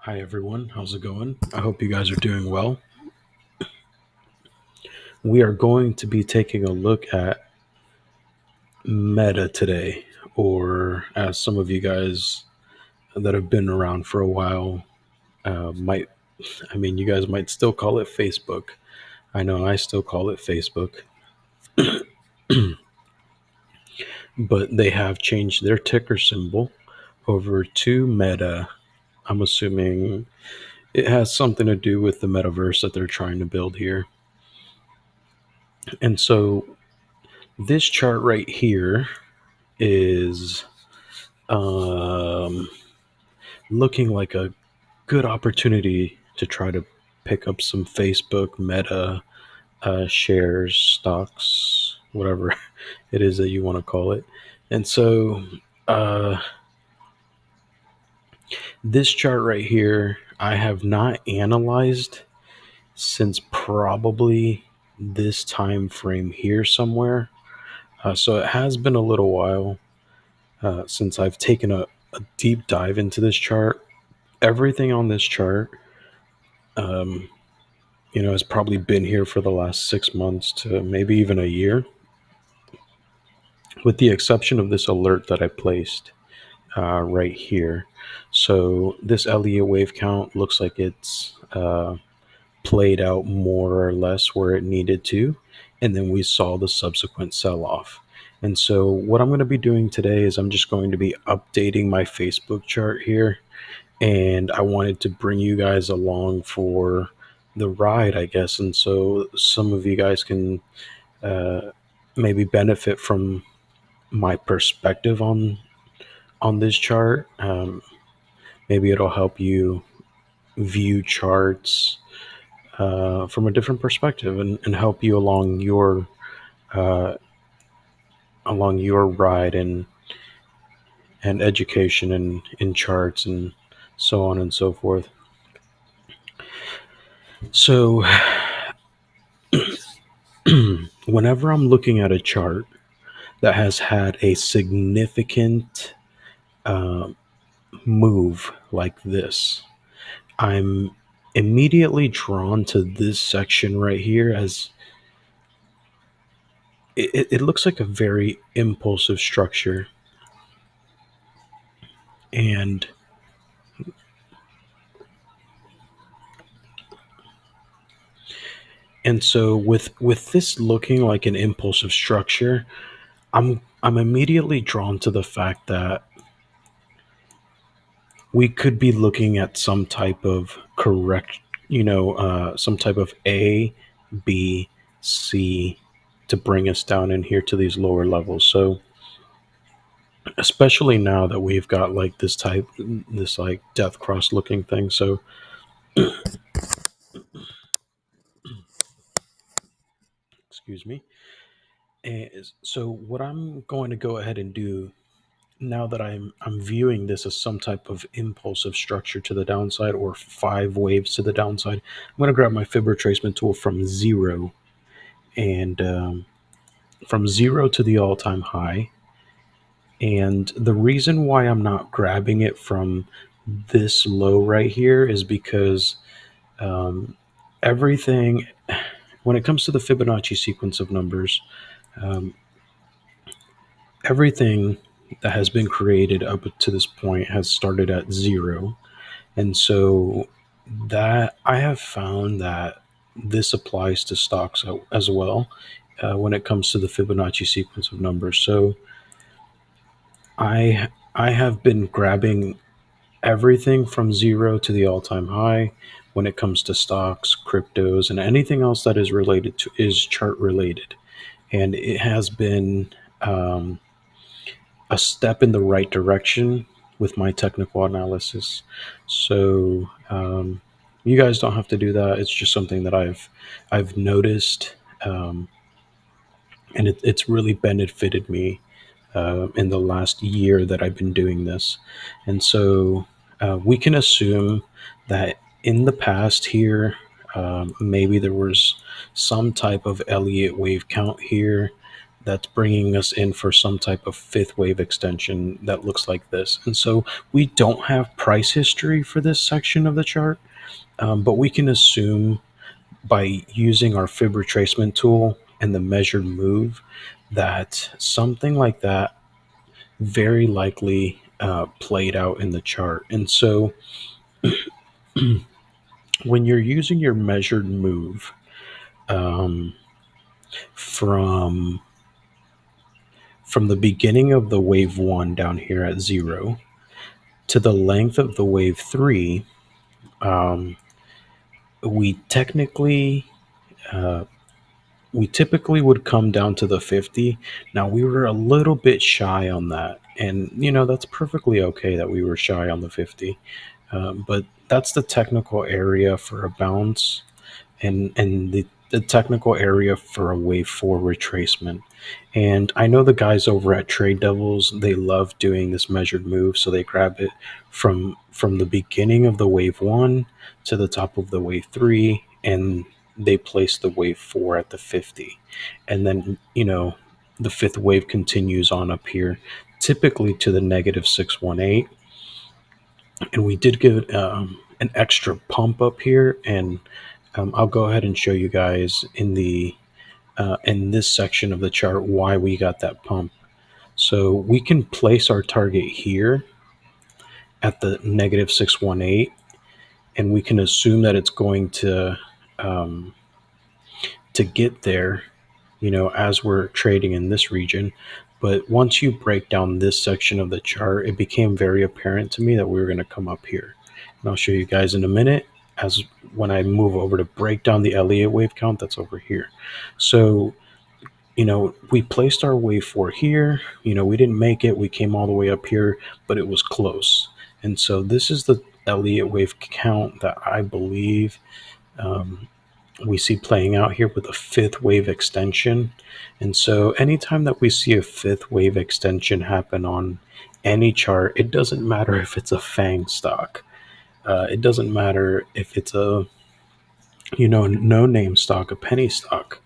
Hi everyone, how's it going? I hope you guys are doing well. We are going to be taking a look at meta today, or as some of you guys that have been around for a while might, you guys might still call it Facebook. I know I still call it Facebook, but they have changed their ticker symbol over to Meta. I'm assuming it has something to do with the metaverse that they're trying to build here. And so this chart right here is um, looking like a good opportunity to try to pick up some Facebook Meta shares, stocks, whatever it is that you want to call it. And so uh, this chart right here, I have not analyzed since probably this time frame here somewhere. So it has been a little while since I've taken a deep dive into this chart. Everything on this chart, um, has probably been here for the last 6 months to maybe even a year, with the exception of this alert that I placed right here. So this Elliott wave count looks like it's played out more or less where it needed to, and then we saw the subsequent sell off. And so, what I'm going to be doing today is I'm just going to be updating my Facebook chart here, and I wanted to bring you guys along for the ride, I guess. And so some of you guys can uh, maybe benefit from my perspective on this chart. Maybe it'll help you view charts from a different perspective and help you uh, along your ride and education and in charts and so on and so forth. So whenever I'm looking at a chart that has had a significant uh, move like this, I'm immediately drawn to this section right here as it looks like a very impulsive structure. And and so with this looking like an impulsive structure, I'm immediately drawn to the fact that we could be looking at some type of correct, some type of A, B, C to bring us down in here to these lower levels. So, especially now that we've got like this like death cross looking thing. So, excuse me. And so, what I'm going to go ahead and do now that I'm viewing this as some type of impulsive structure to the downside or five waves to the downside, I'm going to grab my fib retracement tool from zero and from zero to the all time high. And the reason why I'm not grabbing it from this low right here is because um, everything, when it comes to the Fibonacci sequence of numbers, um, everything that has been created up to this point has started at zero. And so that I have found that this applies to stocks as well when it comes to the Fibonacci sequence of numbers. So I have been grabbing everything from zero to the all-time high when it comes to stocks, cryptos, and anything else that is related to is chart related, and it has been um, a step in the right direction with my technical analysis. So you guys don't have to do that. It's just something that I've noticed, and it's really benefited me in the last year that I've been doing this. And so we can assume that in the past here, maybe there was some type of Elliott wave count here that's bringing us in for some type of fifth wave extension that looks like this. And so we don't have price history for this section of the chart, but we can assume by using our fib retracement tool and the measured move that something like that very likely played out in the chart. And so when you're using your measured move um, from the beginning of the wave one down here at zero to the length of the wave three, um, we technically uh, we typically would come down to the 50. Now we were a little bit shy on that, and that's perfectly okay that we were shy on the 50. But that's the technical area for a bounce, and the technical area for a wave four retracement. And I know the guys over at Trade Devils, they love doing this measured move, so they grab it from the beginning of the wave one to the top of the wave three, and they place the wave four at the 50. And then, the fifth wave continues on up here, typically to the negative 618. And we did give an extra pump up here, and I'll go ahead and show you guys in this section of the chart why we got that pump. So we can place our target here at the negative 618, and we can assume that it's going um, to get there, as we're trading in this region. But once you break down this section of the chart, it became very apparent to me that we were going to come up here. And I'll show you guys in a minute as when I move over to break down the Elliott wave count that's over here. So, we placed our wave four here. We didn't make it. We came all the way up here, but it was close. And so this is the Elliott wave count that I believe um, we see playing out here with a fifth wave extension. And so anytime that we see a fifth wave extension happen on any chart, it doesn't matter if it's a FANG stock. It doesn't matter if it's a no name stock, a penny stock.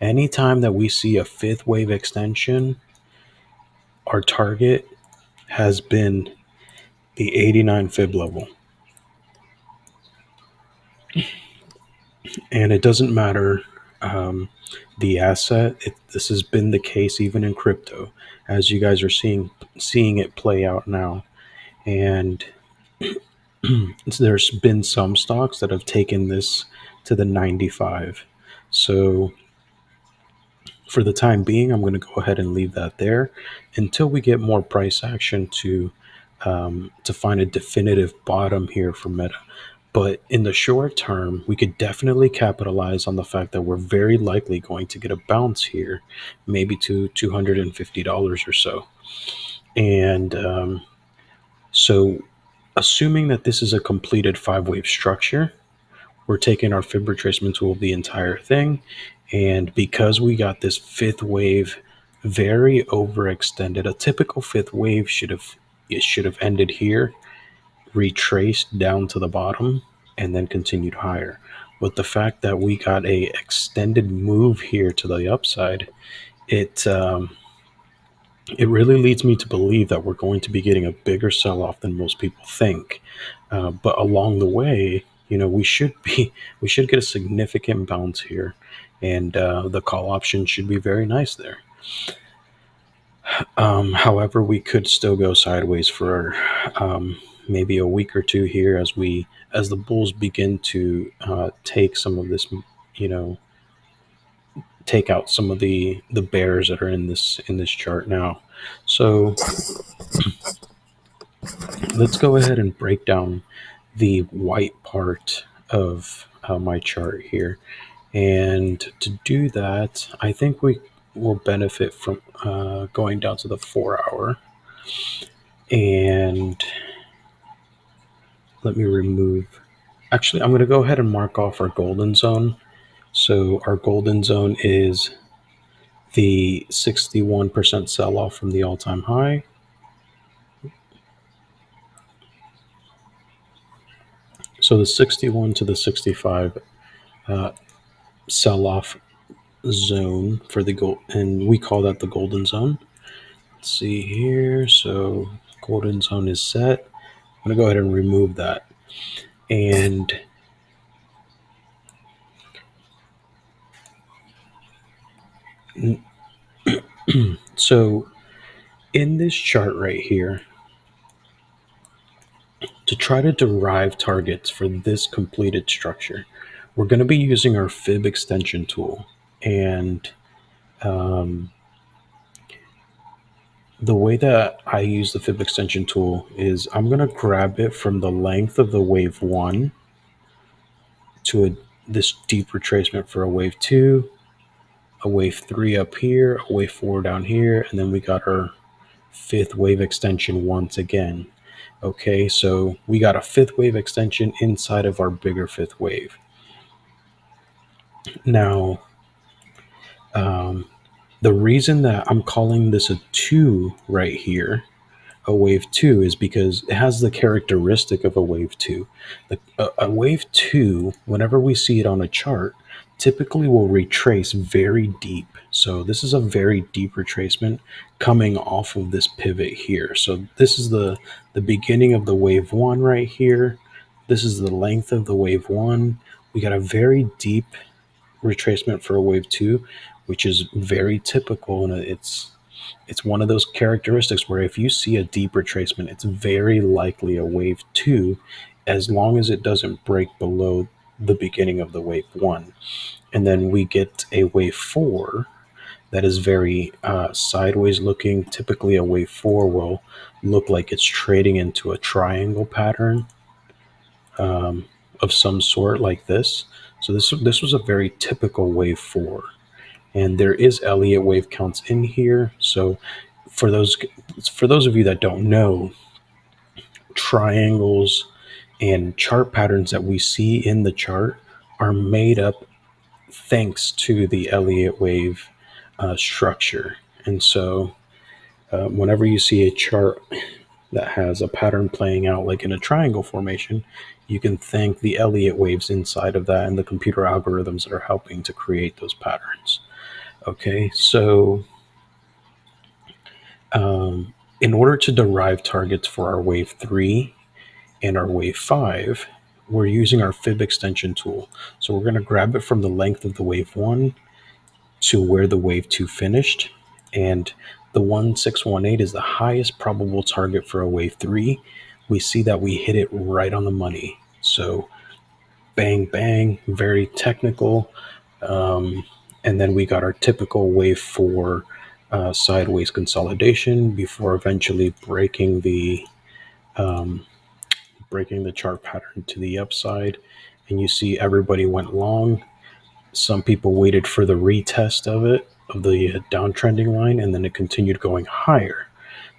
Anytime that we see a fifth wave extension, our target has been the 89 fib level. And it doesn't matter the asset. This has been the case even in crypto, as you guys are seeing it play out now. And there's been some stocks that have taken this to the 95. So for the time being, I'm going to go ahead and leave that there until we get more price action to find a definitive bottom here for Meta. But in the short term, we could definitely capitalize on the fact that we're very likely going to get a bounce here, maybe to $250 or so. And so, assuming that this is a completed five wave structure, we're taking our fib retracement tool the entire thing. And because we got this fifth wave very overextended, a typical fifth wave should have ended here, retraced down to the bottom, and then continued higher. But the fact that we got a extended move here to the upside, it it really leads me to believe that we're going to be getting a bigger sell-off than most people think. But along the way, we should get a significant bounce here, and the call option should be very nice there. However, we could still go sideways for maybe a week or two here as the bulls begin to take some of this, you know, take out some of the bears that are in this chart now. So let's go ahead and break down the white part of my chart here. And to do that, I think we will benefit from going down to the 4 hour. And let me remove. Actually, I'm going to go ahead and mark off our golden zone. So our golden zone is the 61% sell off from the all time high. So the 61 to the 65 sell off zone for the gold, and we call that the golden zone. Let's see here. So golden zone is set. I'm gonna go ahead and remove that. And so in this chart right here, to try to derive targets for this completed structure, we're going to be using our fib extension tool. And um, the way that I use the fib extension tool is I'm going to grab it from the length of the wave one to this deep retracement for a wave two, a wave three up here, a wave four down here, and then we got our fifth wave extension once again. Okay, so we got a fifth wave extension inside of our bigger fifth wave. Now, um, the reason that I'm calling this a two right here, a wave two, is because it has the characteristic of a wave two. A wave two, whenever we see it on a chart, typically will retrace very deep. So this is a very deep retracement coming off of this pivot here. So this is the beginning of the wave one right here. This is the length of the wave one. We got a very deep retracement for a wave two, which is very typical, and it's one of those characteristics where if you see a deep retracement, it's very likely a wave two, as long as it doesn't break below the beginning of the wave one. And then we get a wave four that is very sideways looking. Typically, a wave four will look like it's trading into a triangle pattern of some sort like this. So this was a very typical wave four, and there is Elliott wave counts in here. So for those for those of you that don't know, triangles and chart patterns that we see in the chart are made up thanks to the Elliott wave structure. And so whenever you see a chart that has a pattern playing out like in a triangle formation, you can thank the Elliott waves inside of that and the computer algorithms that are helping to create those patterns. Okay, so in order to derive targets for our wave three and our wave five, we're using our fib extension tool. So we're going to grab it from the length of the wave one to where the wave two finished. And the 1618 is the highest probable target for a wave three. We see that we hit it right on the money. So bang, bang, very technical. And then we got our typical wave four sideways consolidation before eventually breaking the chart pattern to the upside. And you see everybody went long. Some people waited for the retest of it, of the downtrending line, and then it continued going higher.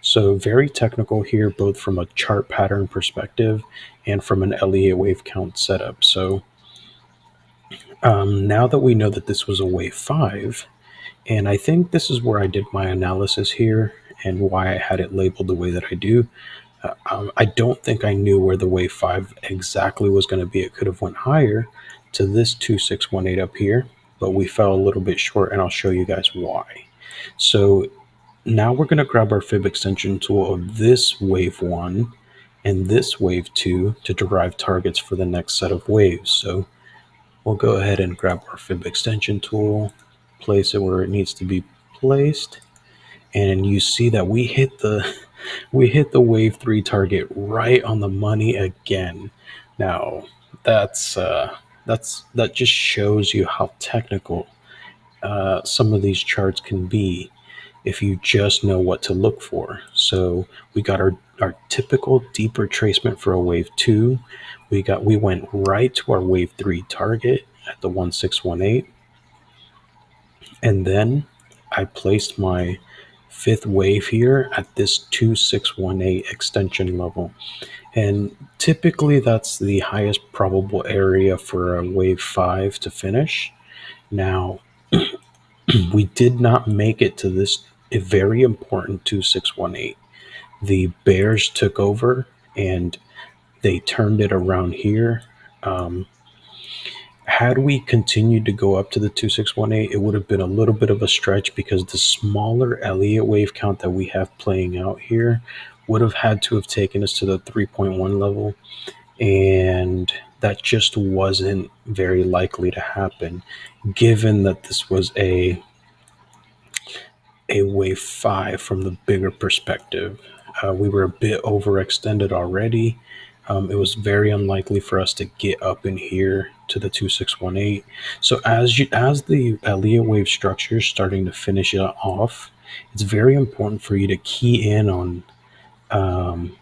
So very technical here, both from a chart pattern perspective and from an Elliott wave count setup. So now that we know that this was a wave five, and I think this is where I did my analysis here and why I had it labeled the way that I do. I don't think I knew where the wave five exactly was going to be. It could have went higher to this 2618 up here, but we fell a little bit short, and I'll show you guys why. So now we're going to grab our fib extension tool of this wave one and this wave two to derive targets for the next set of waves. So we'll go ahead and grab our fib extension tool, place it where it needs to be placed, and you see that we hit the wave three target right on the money again. Now that just shows you how technical some of these charts can be if you just know what to look for. So we got our typical deep retracement for a wave two. We went right to our wave three target at the 1618, and then I placed my fifth wave here at this 2618 extension level. And typically that's the highest probable area for a wave five to finish. Now, we did not make it to this very important 2618. The bears took over and they turned it around here. Um, Had we continued to go up to the 2618, it would have been a little bit of a stretch because the smaller Elliott wave count that we have playing out here would have had to have taken us to the 3.1 level, and that just wasn't very likely to happen given that this was a wave 5 from the bigger perspective. We were a bit overextended already. It was very unlikely for us to get up in here to the 2618. So as the Elliott wave structure is starting to finish it off, it's very important for you to key in um,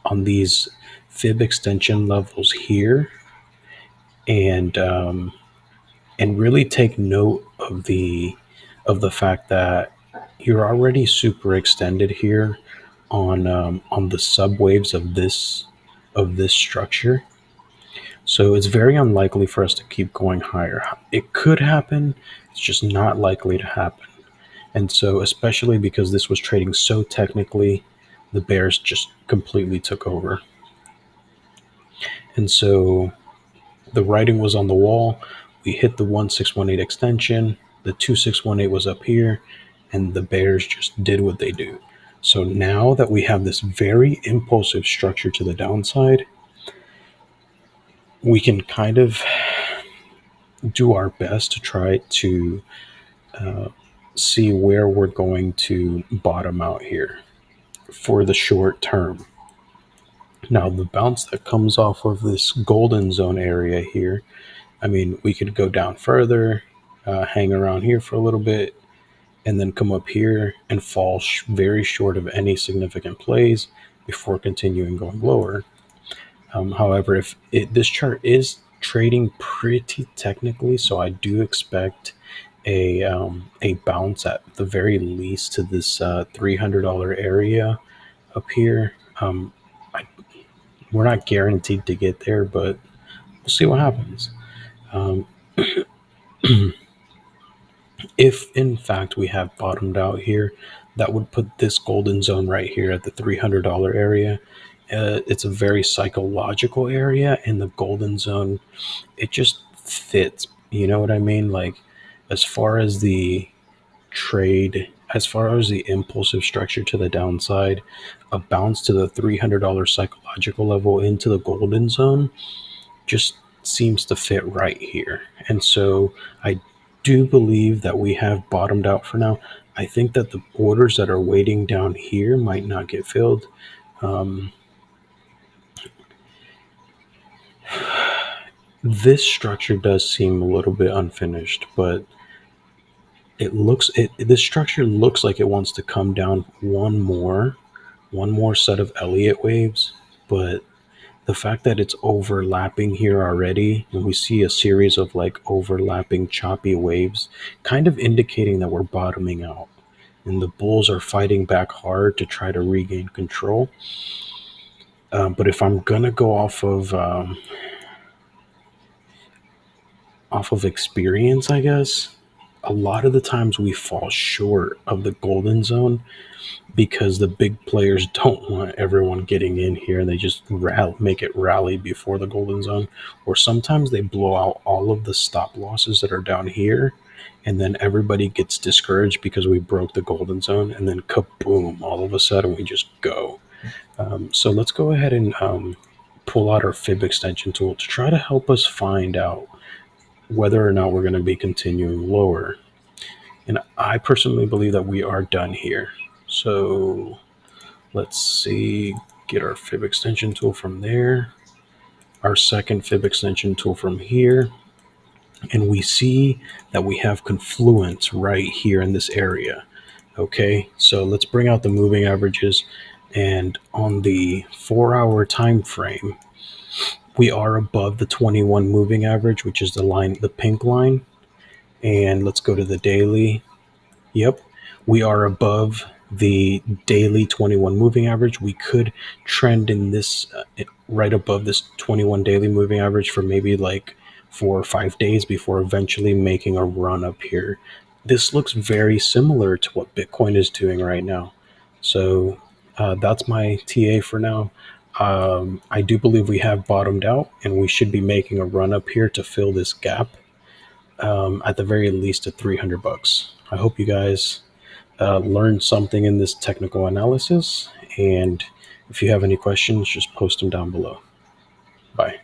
on these fib extension levels here, and really take note of the fact that you're already super extended here on the subwaves of this structure. So it's very unlikely for us to keep going higher. It could happen, it's just not likely to happen. And so, especially because this was trading so technically, the bears just completely took over. And so the writing was on the wall. We hit the 1618 extension. The 2618 was up here, and the bears just did what they do. So now that we have this very impulsive structure to the downside, we can kind of do our best to try to uh, see where we're going to bottom out here for the short term. Now, the bounce that comes off of this golden zone area here, I mean, we could go down further, hang around here for a little bit, and then come up here and fall very short of any significant plays before continuing going lower. However, if this chart is trading pretty technically, so I do expect a bounce at the very least to this $300 area up here. I, we're not guaranteed to get there, but we'll see what happens. Um, if in fact we have bottomed out here, that would put this golden zone right here at the $300 area. It's a very psychological area, and the golden zone, it just fits. You know what I mean? Like, as far as the trade, as far as the impulsive structure to the downside, a bounce to the $300 psychological level into the golden zone just seems to fit right here. And so I do believe that we have bottomed out for now. I think that the orders that are waiting down here might not get filled. Um, this structure does seem a little bit unfinished, but this structure looks like it wants to come down one more set of Elliott waves, but the fact that it's overlapping here already, and we see a series of like overlapping choppy waves, kind of indicating that we're bottoming out. And the bulls are fighting back hard to try to regain control. But if I'm gonna go off of experience, I guess a lot of the times we fall short of the golden zone because the big players don't want everyone getting in here, and they just make it rally before the golden zone. Or sometimes they blow out all of the stop losses that are down here, and then everybody gets discouraged because we broke the golden zone, and then kaboom, all of a sudden we just go. So let's go ahead and pull out our fib extension tool to try to help us find out whether or not we're going to be continuing lower. And I personally believe that we are done here. So let's see, get our fib extension tool from there, our second fib extension tool from here, and we see that we have confluence right here in this area. Okay, so let's bring out the moving averages, and on the 4-hour time frame, we are above the 21 moving average, which is the pink line. And let's go to the daily. Yep, we are above the daily 21 moving average. We could trend in this right above this 21 daily moving average for maybe like 4 or 5 days before eventually making a run up here. This looks very similar to what Bitcoin is doing right now. So that's my TA for now. I do believe we have bottomed out, and we should be making a run up here to fill this gap, at the very least at 300 bucks. I hope you guys learned something in this technical analysis, and if you have any questions, just post them down below. Bye.